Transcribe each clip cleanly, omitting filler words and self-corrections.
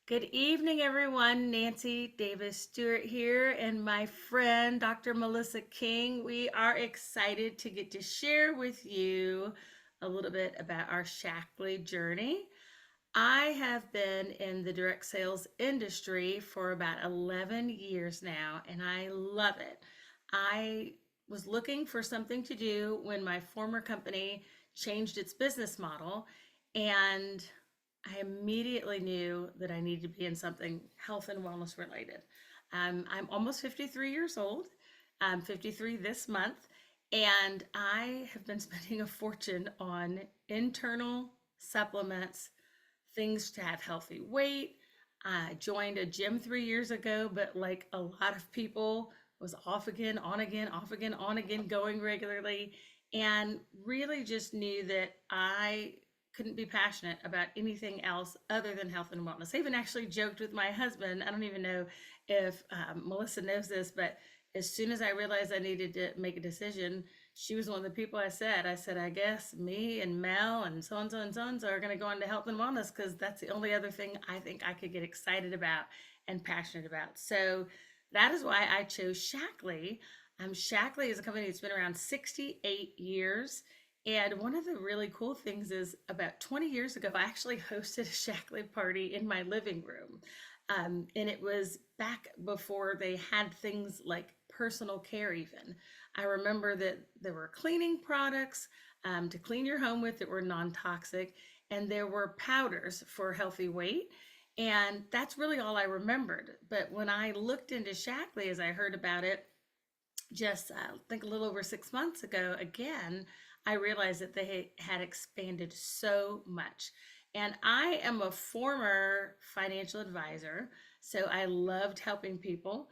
Good evening, everyone. Nancy Davis Stewart here, and my friend Dr. Melissa King. We are excited to get to share with you a little bit about our Shaklee journey. I have been in the direct sales industry for about 11 years now, and I love it. I was looking for something to do when my former company changed its business model, and I immediately knew that I needed to be in something health and wellness related. I'm almost 53 years old. I'm 53 this month, and I have been spending a fortune on internal supplements, things to have healthy weight. I joined a gym 3 years ago, but like a lot of people, was off again, on again, off again, on again, going regularly, and really just knew that I couldn't be passionate about anything else other than health and wellness. I even actually joked with my husband. I don't even know if Melissa knows this, but as soon as I realized I needed to make a decision, she was one of the people I said, I guess me and Mel and so and so and so and so are going to go into health and wellness because that's the only other thing I think I could get excited about and passionate about. So that is why I chose Shaklee. Shaklee is a company that's been around 68 years. And one of the really cool things is about 20 years ago, I actually hosted a Shaklee party in my living room. And it was back before they had things like personal care, even. I remember that there were cleaning products to clean your home with that were non toxic, and there were powders for healthy weight. And that's really all I remembered. But when I looked into Shaklee as I heard about it, just I think a little over 6 months ago, again, I realized that they had expanded so much. And I am a former financial advisor, so I loved helping people.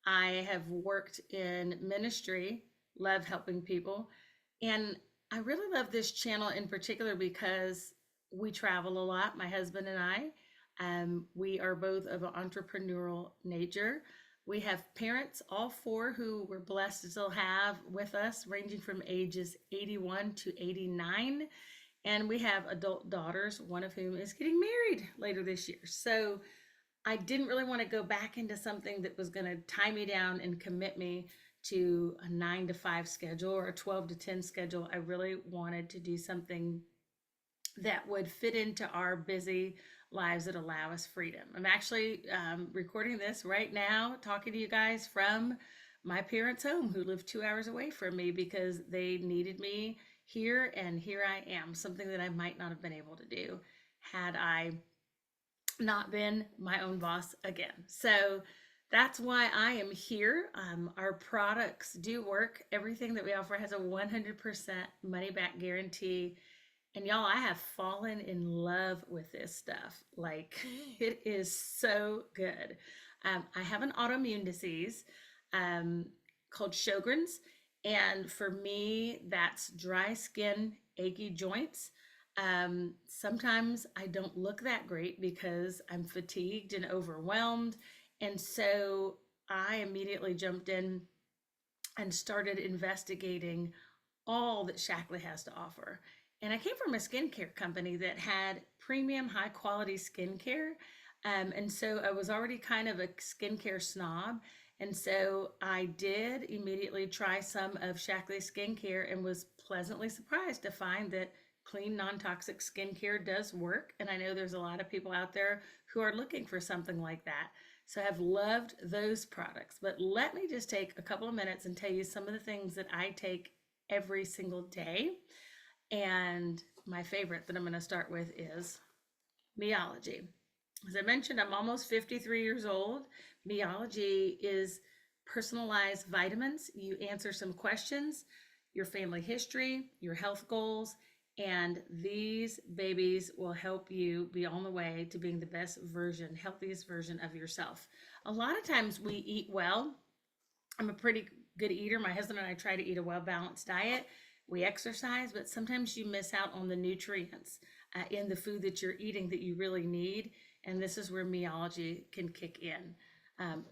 I have worked in ministry, love helping people. And I really love this channel in particular because we travel a lot, my husband and I. We are both of an entrepreneurial nature. We have parents, all four, who we're blessed to still have with us, ranging from ages 81 to 89. And we have adult daughters, one of whom is getting married later this year. So I didn't really want to go back into something that was going to tie me down and commit me to a 9 to 5 schedule or a 12 to 10 schedule. I really wanted to do something that would fit into our busy lives that allow us freedom. I'm actually recording this right now, talking to you guys from my parents' home who live 2 hours away from me because they needed me here, and here I am, something that I might not have been able to do had I not been my own boss again. So that's why I am here. Our products do work. Everything that we offer has a 100% money back guarantee. And y'all, I have fallen in love with this stuff. Like, it is so good. I have an autoimmune disease um, called Sjogren's. And for me, that's dry skin, achy joints. Sometimes I don't look that great because I'm fatigued and overwhelmed. And so I immediately jumped in and started investigating all that Shaklee has to offer. And I came from a skincare company that had premium, high quality skincare. And so I was already kind of a skincare snob. And so I did immediately try some of Shaklee skincare and was pleasantly surprised to find that clean, non toxic skincare does work. And I know there's a lot of people out there who are looking for something like that. So I've loved those products. But let me just take a couple of minutes and tell you some of the things that I take every single day. And my favorite that I'm going to start with is Meology. As I mentioned, I'm almost 53 years old. Meology is personalized vitamins. You answer some questions, your family history, your health goals, and these babies will help you be on the way to being the best version, healthiest version of yourself. A lot of times we eat well. I'm a pretty good eater. My husband and I try to eat a well balanced diet. We exercise, but sometimes you miss out on the nutrients in the food that you're eating that you really need. And this is where Meology can kick in.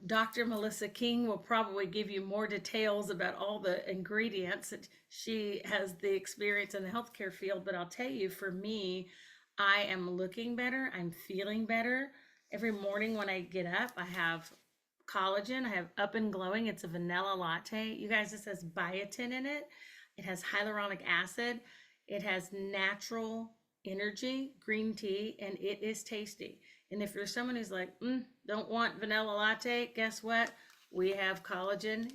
Dr. Melissa King will probably give you more details about all the ingredients. She has the experience in the healthcare field, but I'll tell you, for me, I am looking better, I'm feeling better Every morning when I get up, I have collagen. I have Up and Glowing. It's a vanilla latte. You guys, this has biotin in it. It has hyaluronic acid. It has natural energy, green tea, and it is tasty. And if you're someone who's like, don't want vanilla latte, guess what? We have collagen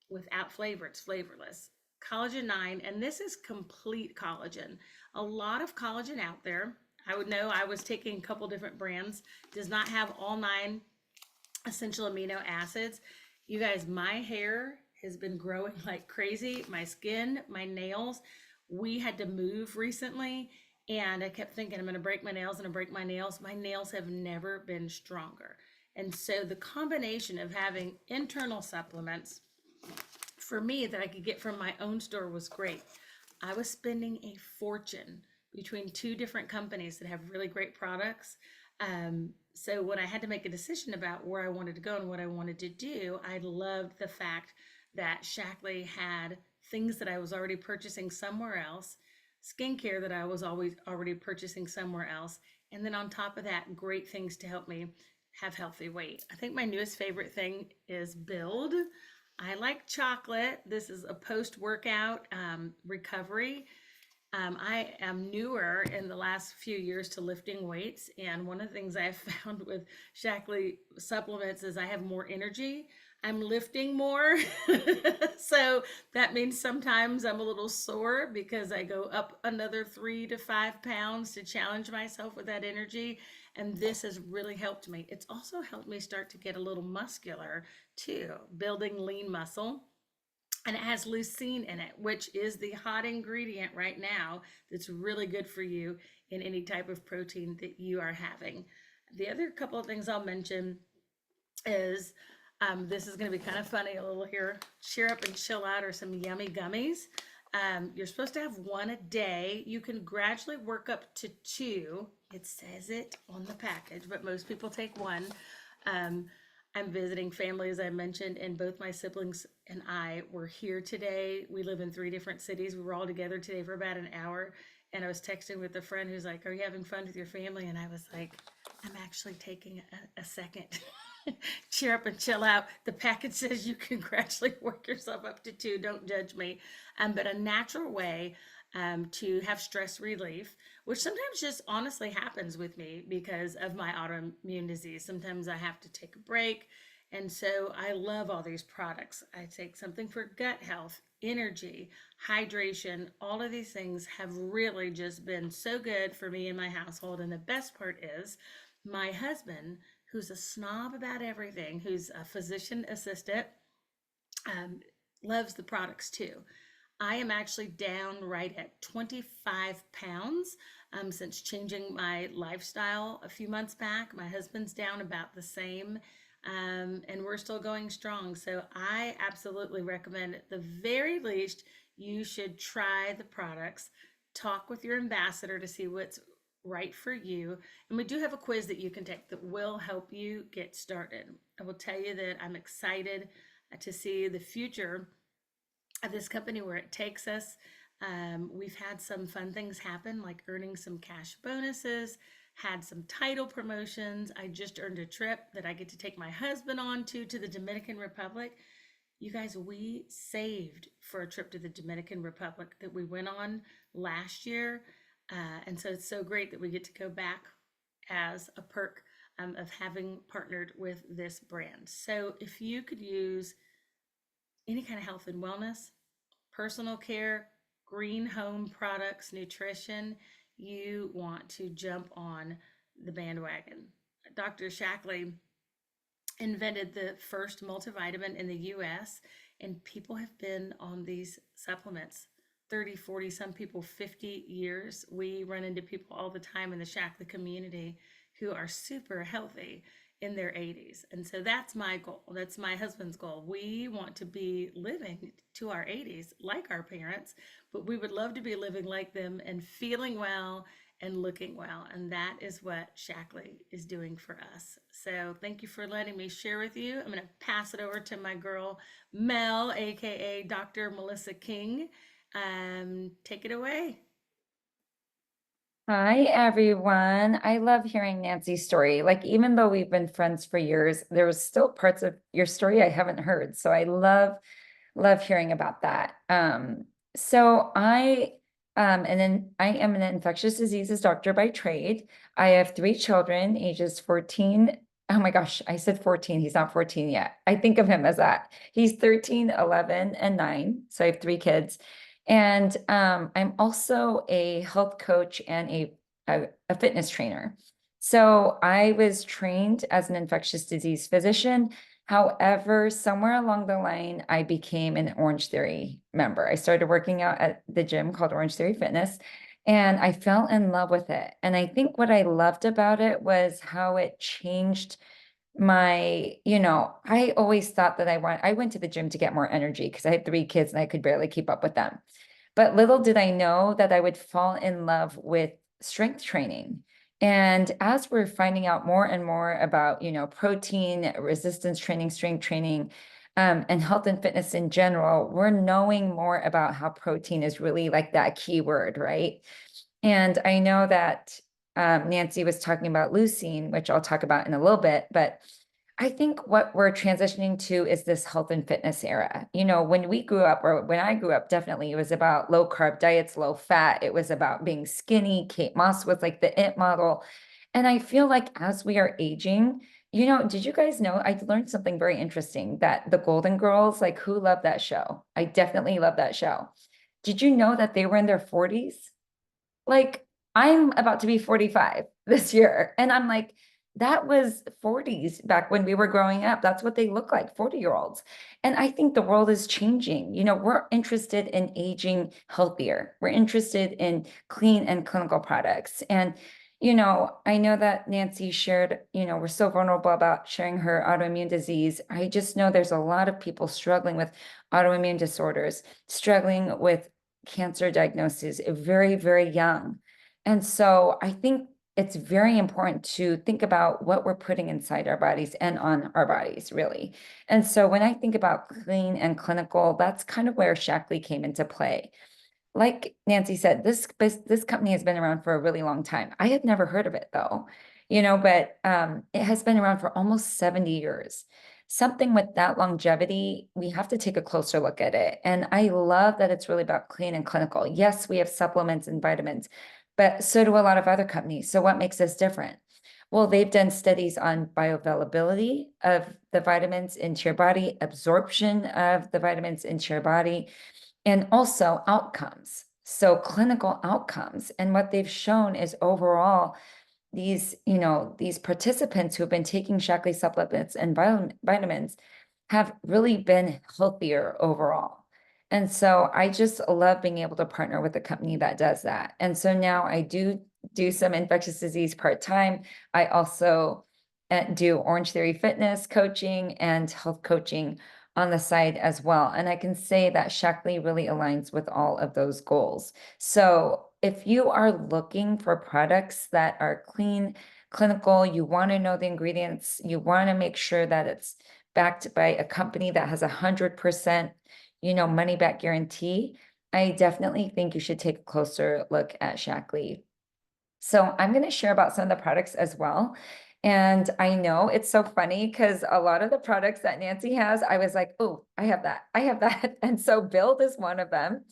without flavor. It's flavorless. Collagen 9, and this is complete collagen. A lot of collagen out there. I would know I was taking a couple different brands, does not have all 9 essential amino acids. You guys, my hair has been growing like crazy. My skin, my nails. We had to move recently, and I kept thinking, I'm going to break my nails and I break my nails. My nails have never been stronger. And so the combination of having internal supplements for me that I could get from my own store was great. I was spending a fortune between 2 different companies that have really great products. So when I had to make a decision about where I wanted to go and what I wanted to do, I loved the fact that Shaklee had things that I was already purchasing somewhere else, skincare that I was always already purchasing somewhere else, and then on top of that, great things to help me have healthy weight. I think my newest favorite thing is Build. I like chocolate. This is a post-workout recovery. I am newer in the last few years to lifting weights, and one of the things I've found with Shaklee supplements is I have more energy. I'm lifting more, so that means sometimes I'm a little sore because I go up another 3 to 5 pounds to challenge myself with that energy, and this has really helped me. It's also helped me start to get a little muscular too, building lean muscle. And it has leucine in it, which is the hot ingredient right now that's really good for you in any type of protein that you are having. The other couple of things I'll mention is this is going to be kind of funny, a little here. Cheer Up and Chill Out or some yummy gummies. You're supposed to have 1 a day. You can gradually work up to 2. It says it on the package, but most people take 1. I'm visiting family, as I mentioned, and both my siblings and I were here today. We live in 3 different cities. We were all together today for about an hour. And I was texting with a friend who's like, are you having fun with your family? And I was like, I'm actually taking a second. Cheer up and chill out. The package says you can gradually work yourself up to 2. Don't judge me. But a natural way to have stress relief, which sometimes just honestly happens with me because of my autoimmune disease. Sometimes I have to take a break. And so I love all these products. I take something for gut health, energy, hydration. All of these things have really just been so good for me and my household. And the best part is my husband, who's a snob about everything, who's a physician assistant, loves the products too. I am actually down right at 25 pounds since changing my lifestyle a few months back. My husband's down about the same, and we're still going strong. So I absolutely recommend, at the very least, you should try the products. Talk with your ambassador to see what's right for you. And we do have a quiz that you can take that will help you get started. I will tell you that I'm excited to see the future of this company, where it takes us. We've had some fun things happen, like earning some cash bonuses, had some title promotions. I just earned a trip that I get to take my husband on to the Dominican Republic. You guys, we saved for a trip to the Dominican Republic that we went on last year. And so it's so great that we get to go back as a perk of having partnered with this brand. So if you could use any kind of health and wellness, personal care, green home products, nutrition, you want to jump on the bandwagon. Dr. Shaklee invented the first multivitamin in the US, and people have been on these supplements 30, 40, some people 50 years. We run into people all the time in the Shaklee community who are super healthy in their 80s. And so that's my goal. That's my husband's goal. We want to be living to our 80s like our parents, but we would love to be living like them and feeling well and looking well. And that is what Shaklee is doing for us. So thank you for letting me share with you. I'm going to pass it over to my girl, Mel, aka Dr. Melissa King. Take it away. Hi, everyone. I love hearing Nancy's story. Like, even though we've been friends for years, there was still parts of your story I haven't heard. So I love hearing about that. And then I am an infectious diseases doctor by trade. I have three children, ages 14. Oh my gosh, I said 14. He's not 14 yet. I think of him as that. He's 13, 11, and 9. So I have three kids. And I'm also a health coach and a fitness trainer. So I was trained as an infectious disease physician. However, somewhere along the line, I became an Orange Theory member. I started working out at the gym called Orange Theory Fitness, and I fell in love with it. And I think what I loved about it was how it changed I always thought that I went to the gym to get more energy because I had three kids and I could barely keep up with them. But little did I know that I would fall in love with strength training. And as we're finding out more and more about, protein, resistance training, strength training, and health and fitness in general, we're knowing more about how protein is really like that key word, right? And I know that Nancy was talking about leucine, which I'll talk about in a little bit, but I think what we're transitioning to is this health and fitness era. When we grew up, or when I grew up, definitely it was about low carb diets, low fat. It was about being skinny. Kate Moss was like the it model. And I feel like as we are aging, did you guys know? I learned something very interesting that the Golden Girls, like who loved that show? I definitely love that show. Did you know that they were in their 40s? Like, I'm about to be 45 this year. And I'm like, that was 40s back when we were growing up. That's what they look like, 40-year-olds. And I think the world is changing. We're interested in aging healthier. We're interested in clean and clinical products. And, I know that Nancy shared, we're so vulnerable about sharing her autoimmune disease. I just know there's a lot of people struggling with autoimmune disorders, struggling with cancer diagnosis very, very young. And so I think it's very important to think about what we're putting inside our bodies and on our bodies, really. And so when I think about clean and clinical, that's kind of where Shaklee came into play. Like Nancy said, this company has been around for a really long time. I had never heard of it though, but it has been around for almost 70 years. Something with that longevity, we have to take a closer look at it. And I love that it's really about clean and clinical. Yes, we have supplements and vitamins, but so do a lot of other companies. So what makes us different? Well, they've done studies on bioavailability of the vitamins into your body, absorption of the vitamins into your body, and also outcomes. So clinical outcomes. And what they've shown is overall, these participants who have been taking Shaklee supplements and vitamins have really been healthier overall. And so I just love being able to partner with a company that does that. And so now I do some infectious disease part-time. I also do Orange Theory fitness coaching and health coaching on the side as well. And I can say that Shaklee really aligns with all of those goals. So if you are looking for products that are clean, clinical, you want to know the ingredients, you want to make sure that it's backed by a company that has 100%, money back guarantee, I definitely think you should take a closer look at Shaklee. So I'm going to share about some of the products as well. And I know it's so funny because a lot of the products that Nancy has, I was like, oh, I have that. I have that. And so Build is one of them.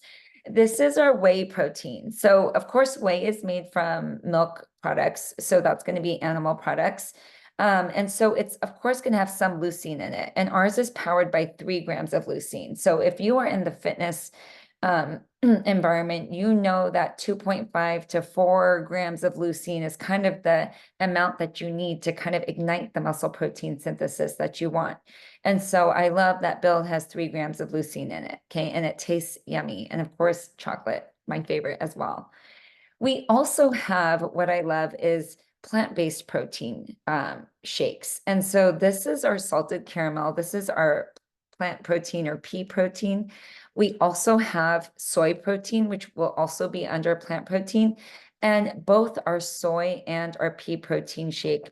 This is our whey protein. So of course, whey is made from milk products. So that's going to be animal products. And so it's of course going to have some leucine in it. And ours is powered by 3 grams of leucine. So if you are in the fitness environment, you know that 2.5 to 4 grams of leucine is kind of the amount that you need to kind of ignite the muscle protein synthesis that you want. And so I love that Build has 3 grams of leucine in it. Okay. And it tastes yummy. And of course, chocolate, my favorite as well. We also have what I love is plant-based protein shakes. And so this is our salted caramel. This is our plant protein or pea protein. We also have soy protein, which will also be under plant protein. And both our soy and our pea protein shakes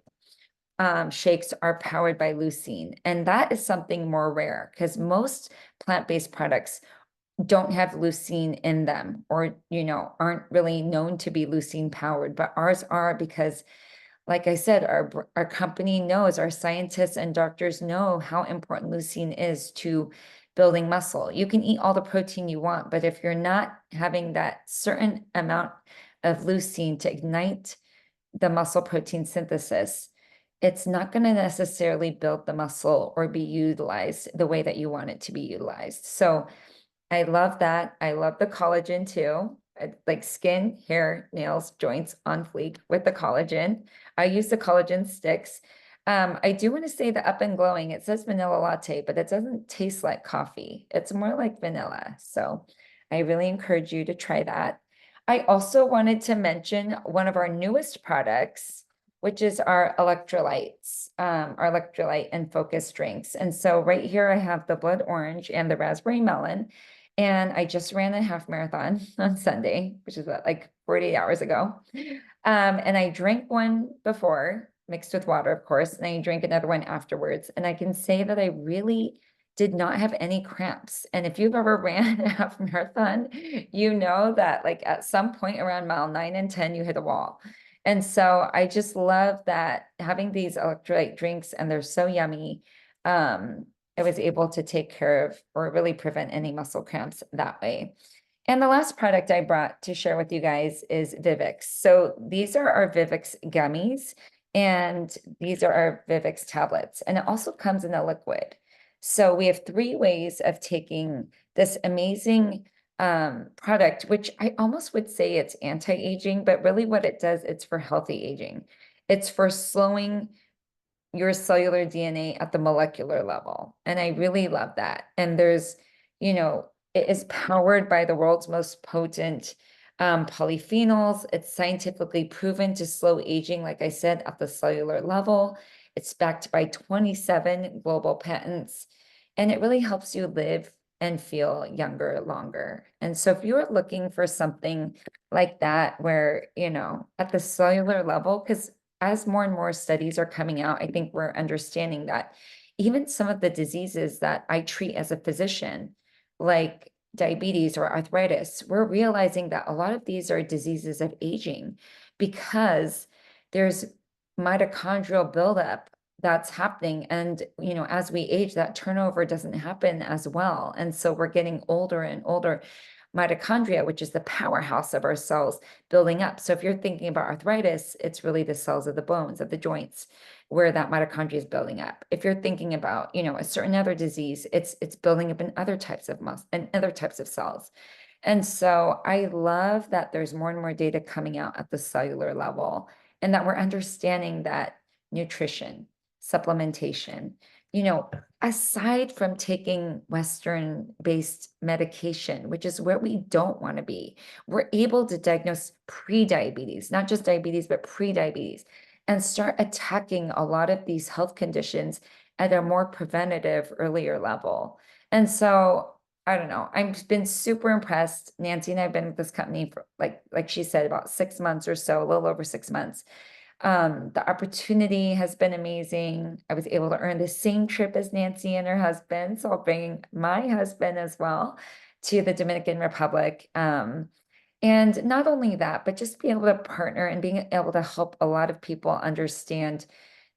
are powered by leucine. And that is something more rare because most plant-based products don't have leucine in them, or, aren't really known to be leucine powered, but ours are because, like I said, our company knows, our scientists and doctors know how important leucine is to building muscle. You can eat all the protein you want, but if you're not having that certain amount of leucine to ignite the muscle protein synthesis, it's not going to necessarily build the muscle or be utilized the way that you want it to be utilized. So I love that. I love the collagen too. Like skin, hair, nails, joints on fleek with the collagen. I use the collagen sticks. I do want to say the Up and Glowing, it says vanilla latte, but it doesn't taste like coffee. It's more like vanilla. So I really encourage you to try that. I also wanted to mention one of our newest products, which is our electrolytes, our electrolyte and focus drinks. And so right here I have the blood orange and the raspberry melon. And I just ran a half marathon on Sunday, which is what, like 48 hours ago. And I drank one before, mixed with water, of course, and I drank another one afterwards. And I can say that I really did not have any cramps. And if you've ever ran a half marathon, you know that like at some point around mile 9 and 10, you hit a wall. And so I just love that having these electrolyte drinks, and they're so yummy. I was able to take care of or really prevent any muscle cramps that way. And the last product I brought to share with you guys is Vivix. So these are our Vivix gummies, and these are our Vivix tablets, and it also comes in a liquid. So we have 3 ways of taking this amazing product, which I almost would say it's anti-aging, but really what it does, it's for healthy aging. It's for slowing your cellular DNA at the molecular level. And I really love that. And it is powered by the world's most potent polyphenols. It's scientifically proven to slow aging, like I said, at the cellular level. It's backed by 27 global patents, and it really helps you live and feel younger longer. And so if you're looking for something like that, where, at the cellular level, because as more and more studies are coming out, I think we're understanding that even some of the diseases that I treat as a physician, like diabetes or arthritis, we're realizing that a lot of these are diseases of aging because there's mitochondrial buildup that's happening. And, as we age, that turnover doesn't happen as well. And so we're getting older and older. Mitochondria, which is the powerhouse of our cells, building up. So if you're thinking about arthritis, it's really the cells of the bones, of the joints, where that mitochondria is building up. If you're thinking about, a certain other disease, it's building up in other types of muscle and other types of cells. And so I love that there's more and more data coming out at the cellular level, and that we're understanding that nutrition, supplementation, aside from taking Western-based medication, which is where we don't want to be, we're able to diagnose pre-diabetes, not just diabetes, but pre-diabetes, and start attacking a lot of these health conditions at a more preventative, earlier level. And so I don't know, I've been super impressed. Nancy and I have been with this company for like she said, about 6 months or so, a little over 6 months. The opportunity has been amazing. I was able to earn the same trip as Nancy and her husband, so I'll bring my husband as well to the Dominican Republic. And not only that, but just be able to partner and being able to help a lot of people understand,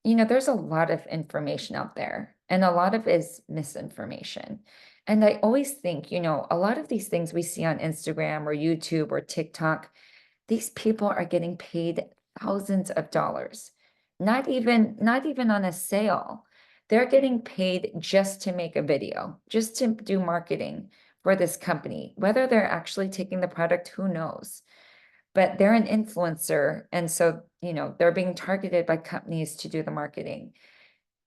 there's a lot of information out there, and a lot of it is misinformation. And I always think, a lot of these things we see on Instagram or YouTube or TikTok, these people are getting paid thousands of dollars, not even on a sale. They're getting paid just to make a video, just to do marketing for this company. Whether they're actually taking the product, who knows? But they're an influencer, and so, they're being targeted by companies to do the marketing.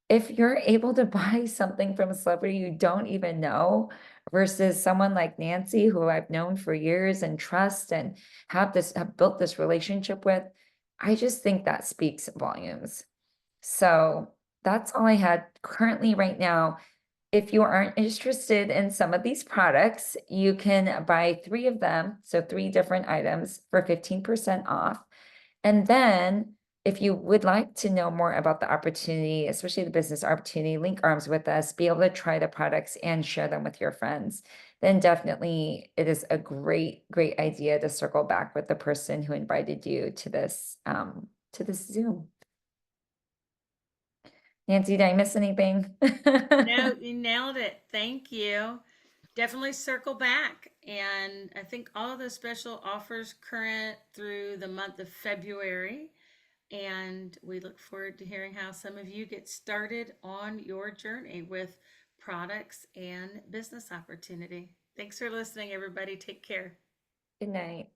If you're able to buy something from a celebrity you don't even know versus someone like Nancy, who I've known for years and trust and have built this relationship with, I just think that speaks volumes. So that's all I had currently right now. If you aren't interested in some of these products, you can buy 3 of them, so 3 different items for 15% off. And then if you would like to know more about the opportunity, especially the business opportunity, link arms with us, be able to try the products and share them with your friends. then definitely it is a great, great idea to circle back with the person who invited you to this Zoom. Nancy, did I miss anything? No, you nailed it. Thank you. Definitely circle back. And I think all of the special offers current through the month of February. And we look forward to hearing how some of you get started on your journey with products and business opportunity. Thanks for listening, everybody. Take care. Good night.